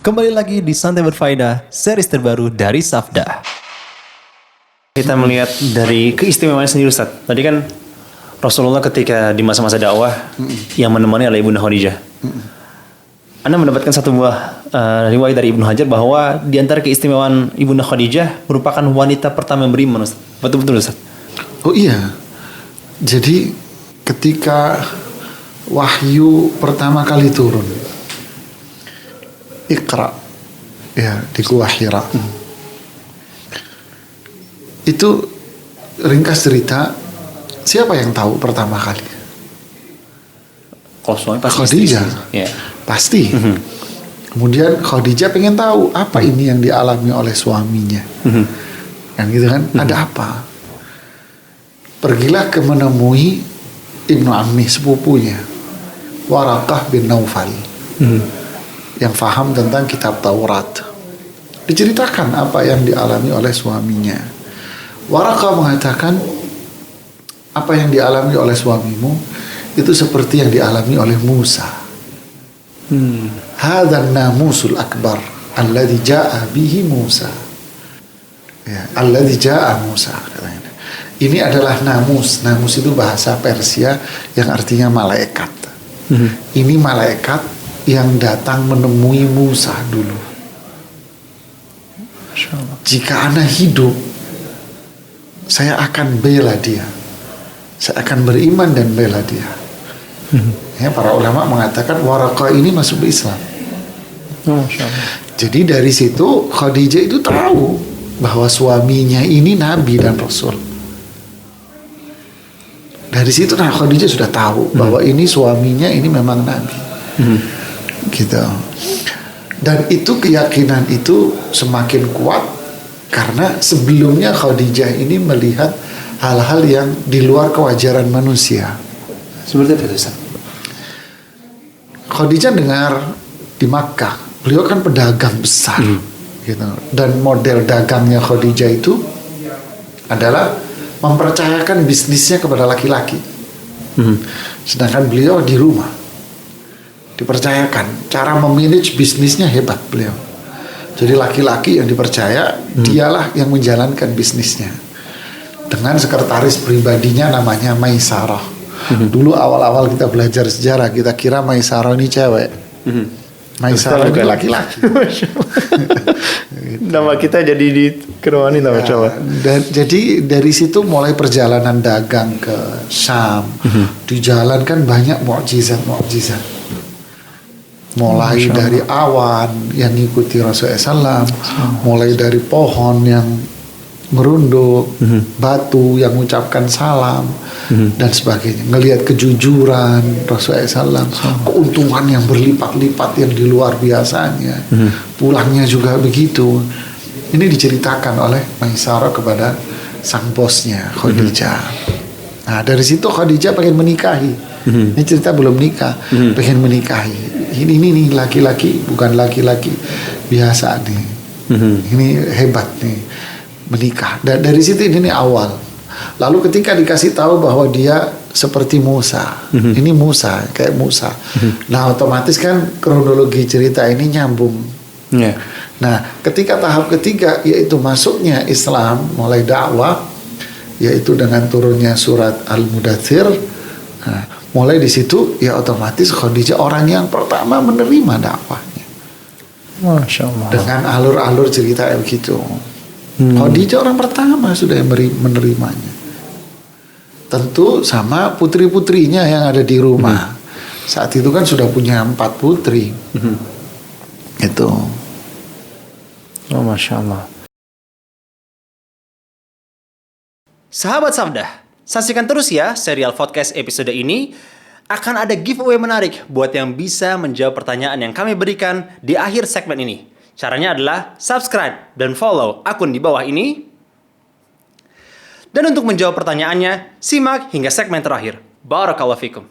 Kembali lagi di Santai Berfaedah, series terbaru dari Safda. Kita melihat dari keistimewaan sendiri Ustaz. Tadi kan Rasulullah ketika di masa-masa dakwah yang menemani adalah Ibunda Khadijah. Anda mendapatkan satu buah riwayat dari Ibnu Hajar bahwa di antara keistimewaan Ibunda Khadijah merupakan wanita pertama yang beriman Ustaz. Betul-betul Ustaz? Oh iya. Jadi ketika wahyu pertama kali turun, Iqra, ya, di Gua Hira. Itu ringkas cerita, siapa yang tahu pertama kali? Kalau suami pasti Khadijah. Ya. Pasti. Kemudian Khadijah pengen tahu apa ini yang dialami oleh suaminya. Kan gitu kan? Ada apa? Pergilah ke menemui Ibnu Ammi, sepupunya, Waraqah bin Naufal, yang faham tentang kitab Taurat. Diceritakan apa yang dialami oleh suaminya. Waraqah mengatakan, apa yang dialami oleh suamimu itu seperti yang dialami oleh Musa. Hadzan namusul akbar alladzi jaa bihi Musa. Ya, alladzi jaa Musa katanya. Ini adalah namus. Namus itu bahasa Persia yang artinya malaikat. Ini malaikat yang datang menemui Musa dulu. Jika Anda hidup, saya akan bela dia. Saya akan beriman dan bela dia. Ya, para ulama mengatakan Waraqah ini masuk Islam. Jadi dari situ Khadijah itu tahu bahwa suaminya ini nabi dan rasul. Dari situ Khadijah sudah tahu bahwa ini suaminya ini memang nabi. Gitu. Dan itu keyakinan itu semakin kuat karena sebelumnya Khadijah ini melihat hal-hal yang di luar kewajaran manusia. Seperti apa Ustaz? Khadijah dengar di Makkah, beliau kan pedagang besar, gitu. Dan model dagangnya Khadijah itu adalah mempercayakan bisnisnya kepada laki-laki. Sedangkan beliau di rumah dipercayakan, cara memanage bisnisnya hebat beliau. Jadi laki-laki yang dipercaya, dialah yang menjalankan bisnisnya. Dengan sekretaris pribadinya namanya Maisarah. Dulu awal-awal kita belajar sejarah, kita kira Maisarah ini cewek. Maisarah ini laki-laki. Nama kita jadi di kerwani nama cowok. Dan jadi dari situ mulai perjalanan dagang ke Syam. Dijalankan banyak mukjizat. Mulai dari awan yang ngikuti Rasulullah SAW, mulai dari pohon yang merunduk, batu yang mengucapkan salam, dan sebagainya. Ngelihat kejujuran Rasulullah SAW, keuntungan yang berlipat-lipat yang di luar biasanya, pulangnya juga begitu. Ini diceritakan oleh Maisarah kepada sang bosnya Khadijah. Nah dari situ Khadijah pengen menikahi. Ini cerita belum nikah, pengen menikahi. Ini laki-laki, bukan laki-laki biasa nih. Ini hebat nih, menikah. Dan dari situ ini awal. Lalu ketika dikasih tahu bahwa dia seperti Musa, ini Musa, kayak Musa. Nah otomatis kan kronologi cerita ini nyambung. Nah ketika tahap ketiga, yaitu masuknya Islam, mulai dakwah, yaitu dengan turunnya surat Al-Mudaththir. Nah, mulai di situ ya otomatis Khadijah orang yang pertama menerima dakwahnya. Masya Allah. Dengan alur-alur cerita begitu. Khadijah orang pertama sudah yang menerimanya. Tentu sama putri-putrinya yang ada di rumah. Saat itu kan sudah punya 4 putri. Itu. Oh Masya Allah. Sahabat Safda, saksikan terus ya serial podcast episode ini. Akan ada giveaway menarik buat yang bisa menjawab pertanyaan yang kami berikan di akhir segmen ini. Caranya adalah subscribe dan follow akun di bawah ini. Dan untuk menjawab pertanyaannya, simak hingga segmen terakhir. Barakallahu fikum.